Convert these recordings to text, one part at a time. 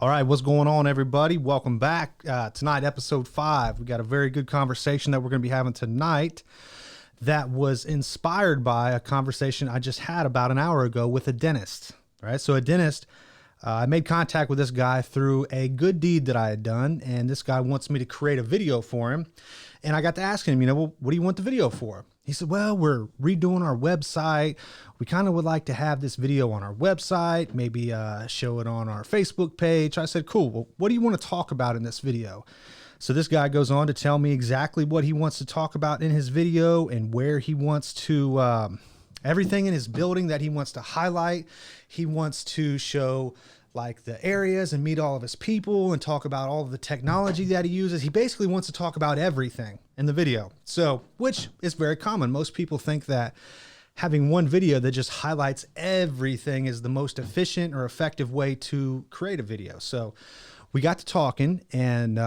All right, what's going on, everybody? Welcome back. Tonight, episode 5. We got a very good conversation that we're going to be having tonight that was inspired by a conversation I just had about an hour ago with a dentist. All right, so a dentist, I made contact with this guy through a good deed that I had done, and this guy wants me to create a video for him. And I got to asking him, well, what do you want the video for? He said, well, we're redoing our website. We kind of would like to have this video on our website, maybe show it on our Facebook page. I said, cool. Well, what do you want to talk about in this video? So this guy goes on to tell me exactly what he wants to talk about in his video and where he wants to, everything in his building that he wants to highlight. He wants to show like the areas and meet all of his people and talk about all of the technology that he uses. He basically wants to talk about everything in the video. So, which is very common. Most people think that having one video that just highlights everything is the most efficient or effective way to create a video. So we got to talking, and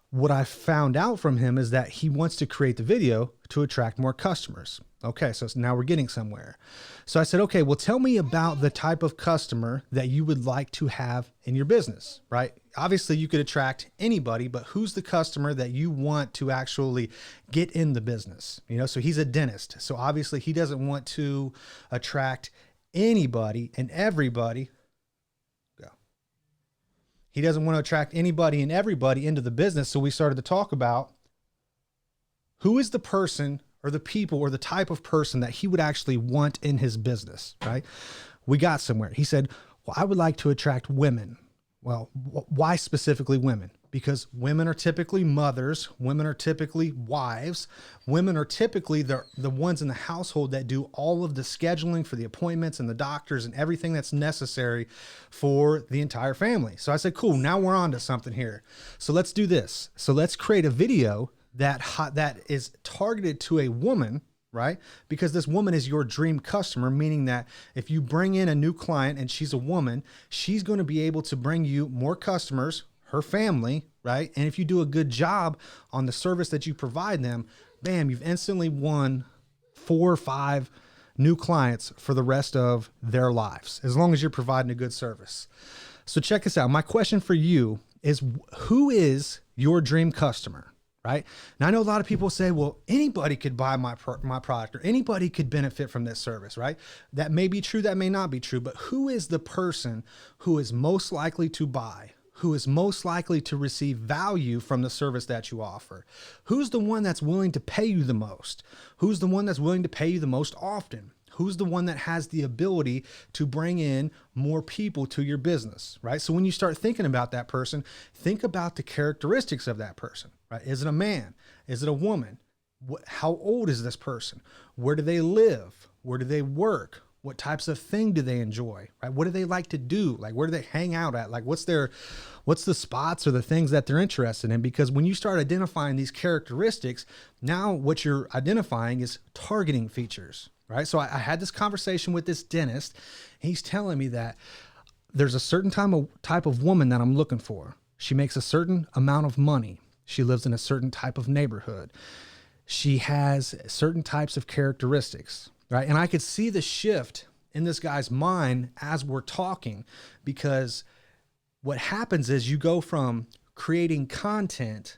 what I found out from him is that he wants to create the video to attract more customers. Okay, so now we're getting somewhere. So I said, okay, well, tell me about the type of customer that you would like to have in your business, right? Obviously, you could attract anybody, but who's the customer that you want to actually get in the business? So he's a dentist. So obviously, he doesn't want to attract anybody and everybody. He doesn't want to attract anybody and everybody into the business. So we started to talk about who is the person or the people or the type of person that he would actually want in his business, right? We got somewhere. He said, well, I would like to attract women. Well, why specifically women? Because women are typically mothers. Women are typically wives. Women are typically the ones in the household that do all of the scheduling for the appointments and the doctors and everything that's necessary for the entire family. So I said, cool, now we're on to something here. So let's do this. So let's create a video that is targeted to a woman, right? Because this woman is your dream customer, meaning that if you bring in a new client and she's a woman, she's going to be able to bring you more customers, her family, right? And if you do a good job on the service that you provide them, bam, you've instantly won 4 or 5 new clients for the rest of their lives, as long as you're providing a good service. So check this out. My question for you is, who is your dream customer? Right? Now, I know a lot of people say, well, anybody could buy my product, or anybody could benefit from this service, right? That may be true, that may not be true, but who is the person who is most likely to buy, who is most likely to receive value from the service that you offer? Who's the one that's willing to pay you the most? Who's the one that's willing to pay you the most often? Who's the one that has the ability to bring in more people to your business, right? So when you start thinking about that person, think about the characteristics of that person, right? Is it a man? Is it a woman? How old is this person? Where do they live? Where do they work? What types of thing do they enjoy, right? What do they like to do? Like, where do they hang out at? Like, what's the spots or the things that they're interested in? Because when you start identifying these characteristics, now what you're identifying is targeting features, right? So I had this conversation with this dentist. He's telling me that there's a certain type of woman that I'm looking for. She makes a certain amount of money. She lives in a certain type of neighborhood. She has certain types of characteristics, right? And I could see the shift in this guy's mind as we're talking, because what happens is you go from creating content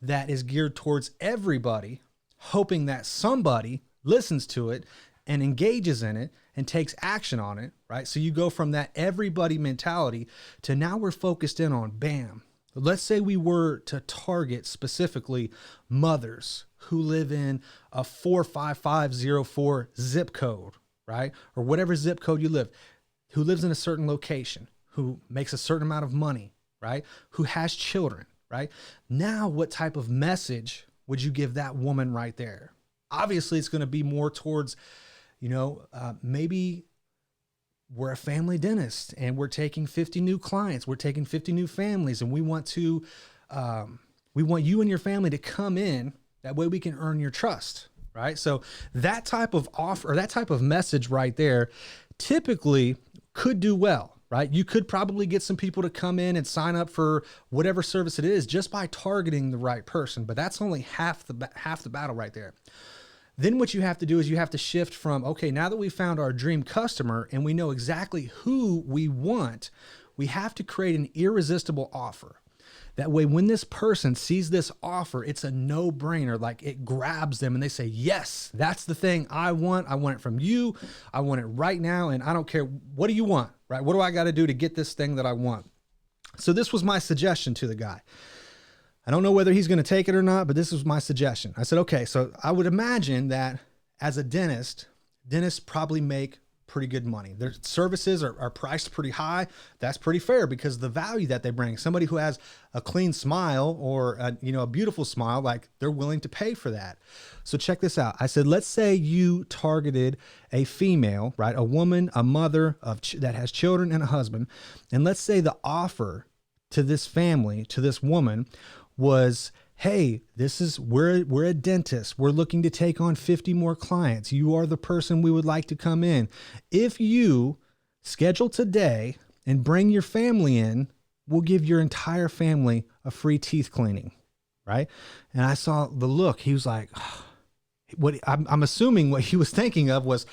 that is geared towards everybody, hoping that somebody listens to it and engages in it and takes action on it, right? So you go from that everybody mentality to now we're focused in on, bam. Let's say we were to target specifically mothers who live in a 45504 zip code, right? Or whatever zip code you live, who lives in a certain location, who makes a certain amount of money, right? Who has children, right? Now, what type of message would you give that woman right there? Obviously, it's going to be more towards, maybe we're a family dentist and we're taking 50 new clients. We're taking 50 new families, and we want you and your family to come in. That way we can earn your trust, right? So that type of offer, or that type of message right there typically could do well, right? You could probably get some people to come in and sign up for whatever service it is just by targeting the right person. But that's only half the battle right there. Then what you have to do is you have to shift from, okay, now that we found our dream customer and we know exactly who we want, we have to create an irresistible offer. That way, when this person sees this offer, it's a no-brainer. Like, it grabs them and they say, yes, that's the thing I want. I want it from you. I want it right now. And I don't care. What do you want, right? What do I got to do to get this thing that I want? So this was my suggestion to the guy. I don't know whether he's going to take it or not, but this was my suggestion. I said, okay, so I would imagine that as a dentist, dentists probably make pretty good money. Their services are priced pretty high. That's pretty fair because the value that they bring, somebody who has a clean smile or a beautiful smile, like, they're willing to pay for that. So check this out. I said, let's say you targeted a female, right? A woman, a mother that has children and a husband. And let's say the offer to this family, to this woman, was, hey, we're a dentist. We're looking to take on 50 more clients. You are the person we would like to come in. If you schedule today and bring your family in, we'll give your entire family a free teeth cleaning, right? And I saw the look. He was like, what I'm assuming what he was thinking of was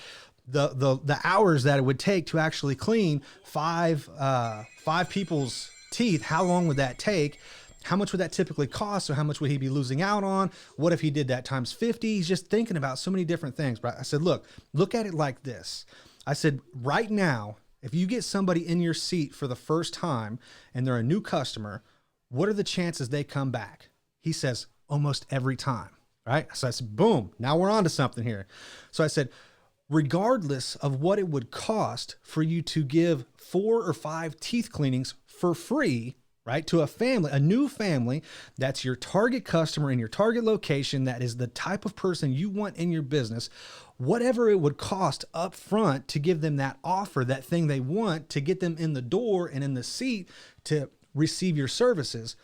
the hours that it would take to actually clean five people's teeth. How long would that take? How much would that typically cost? So how much would he be losing out on? What if he did that times 50? He's just thinking about so many different things. But I said, look at it like this. I said, right now, if you get somebody in your seat for the first time and they're a new customer, what are the chances they come back? He says, almost every time, right? So I said, boom, now we're on to something here. So I said, regardless of what it would cost for you to give 4 or 5 teeth cleanings for free, right, to a family, a new family, that's your target customer in your target location, that is the type of person you want in your business, whatever it would cost up front to give them that offer, that thing they want, to get them in the door and in the seat to receive your services,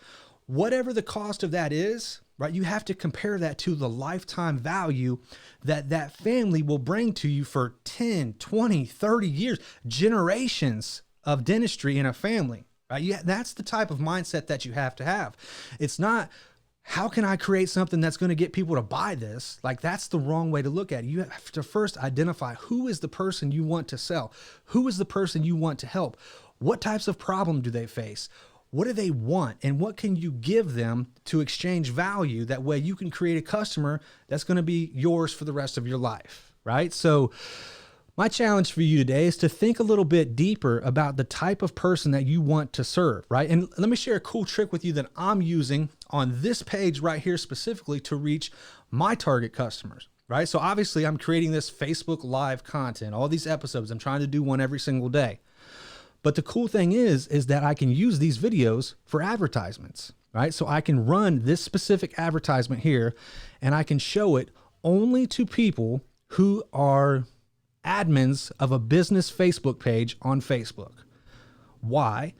whatever the cost of that is, right, you have to compare that to the lifetime value that that family will bring to you for 10, 20, 30 years, generations of dentistry in a family. Right? Yeah, that's the type of mindset that you have to have. It's not, how can I create something that's going to get people to buy this? Like, that's the wrong way to look at it. You have to first identify who is the person you want to sell. Who is the person you want to help? What types of problem do they face? What do they want? And what can you give them to exchange value? That way you can create a customer that's going to be yours for the rest of your life, right? So my challenge for you today is to think a little bit deeper about the type of person that you want to serve, right? And let me share a cool trick with you that I'm using on this page right here specifically to reach my target customers, right? So obviously I'm creating this Facebook Live content, all these episodes. I'm trying to do one every single day. But the cool thing is that I can use these videos for advertisements, right? So I can run this specific advertisement here and I can show it only to people who are admins of a business Facebook page on Facebook. Why?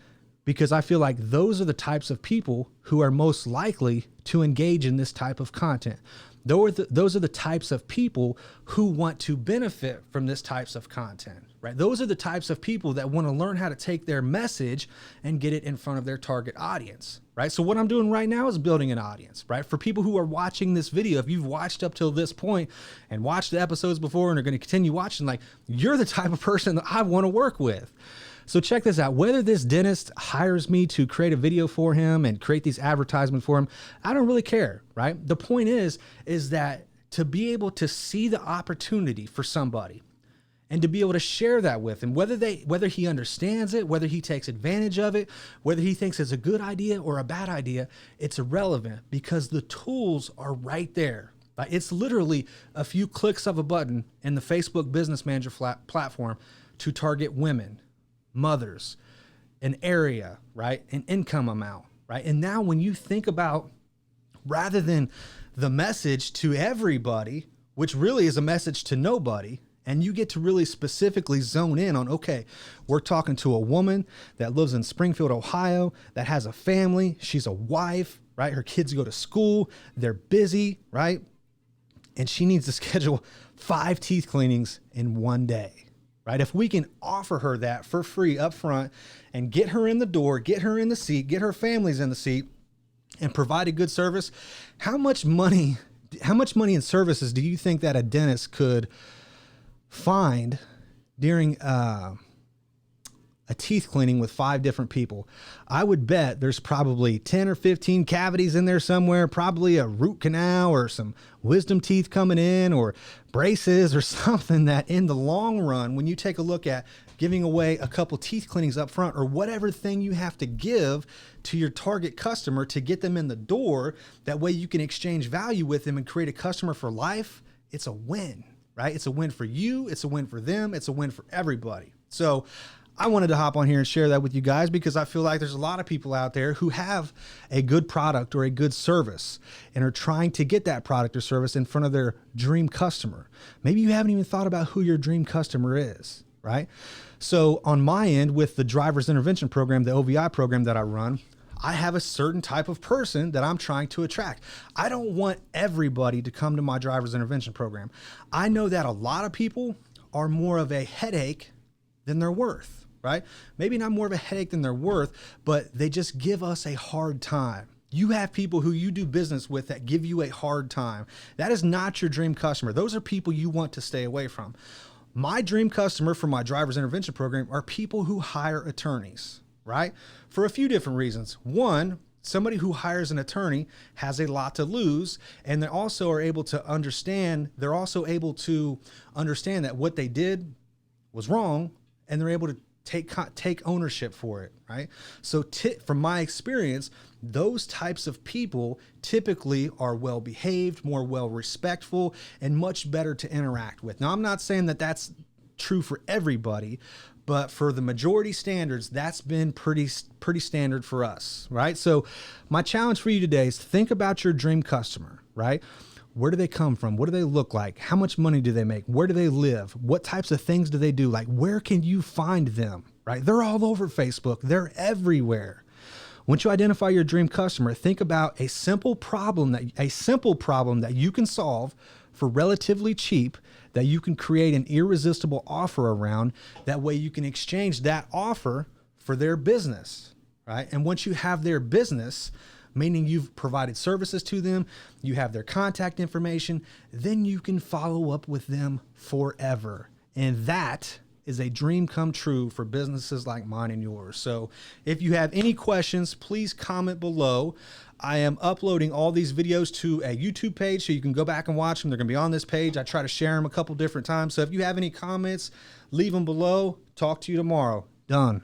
Because I feel like those are the types of people who are most likely to engage in this type of content. Those are the types of people who want to benefit from this types of content, right? Those are the types of people that want to learn how to take their message and get it in front of their target audience, right? So what I'm doing right now is building an audience, right? For people who are watching this video, if you've watched up till this point and watched the episodes before and are going to continue watching, like, you're the type of person that I want to work with. So check this out. Whether this dentist hires me to create a video for him and create these advertisements for him, I don't really care, right? The point is that to be able to see the opportunity for somebody and to be able to share that with him, whether he understands it, whether he takes advantage of it, whether he thinks it's a good idea or a bad idea, it's irrelevant because the tools are right there. It's literally a few clicks of a button in the Facebook Business Manager platform to target women, mothers, an area, right? An income amount, right? And now when you think about, rather than the message to everybody, which really is a message to nobody, and you get to really specifically zone in on, okay, we're talking to a woman that lives in Springfield, Ohio, that has a family. She's a wife, right? Her kids go to school. They're busy, right? And she needs to schedule 5 teeth cleanings in one day. Right? If we can offer her that for free up front and get her in the door, get her in the seat, get her families in the seat and provide a good service, how much money in services do you think that a dentist could find during a teeth cleaning with 5 different people, I would bet there's probably 10 or 15 cavities in there somewhere, probably a root canal or some wisdom teeth coming in or braces or something that in the long run, when you take a look at giving away a couple teeth cleanings up front or whatever thing you have to give to your target customer to get them in the door, that way you can exchange value with them and create a customer for life, it's a win, right? It's a win for you. It's a win for them. It's a win for everybody. So I wanted to hop on here and share that with you guys because I feel like there's a lot of people out there who have a good product or a good service and are trying to get that product or service in front of their dream customer. Maybe you haven't even thought about who your dream customer is, right? So on my end with the driver's intervention program, the OVI program that I run, I have a certain type of person that I'm trying to attract. I don't want everybody to come to my driver's intervention program. I know that a lot of people are more of a headache than they're worth, right? Maybe not more of a headache than they're worth, but they just give us a hard time. You have people who you do business with that give you a hard time. That is not your dream customer. Those are people you want to stay away from. My dream customer for my driver's intervention program are people who hire attorneys, right? For a few different reasons. One, somebody who hires an attorney has a lot to lose, and they also are able to understand, they're also able to understand that what they did was wrong, and they're able to take ownership for it, right? So from my experience, those types of people typically are well behaved, more well respectful, and much better to interact with. Now, I'm not saying that that's true for everybody, but for the majority standards, that's been pretty standard for us, right? So my challenge for you today is think about your dream customer, right? Where do they come from? What do they look like? How much money do they make? Where do they live? What types of things do they do? Like, where can you find them, right? They're all over Facebook. They're everywhere. Once you identify your dream customer, think about a simple problem that you can solve for relatively cheap, that you can create an irresistible offer around. That way you can exchange that offer for their business, right? And once you have their business, meaning you've provided services to them, you have their contact information, then you can follow up with them forever. And that is a dream come true for businesses like mine and yours. So if you have any questions, please comment below. I am uploading all these videos to a YouTube page, so you can go back and watch them. They're going to be on this page. I try to share them a couple different times. So if you have any comments, leave them below. Talk to you tomorrow. Done.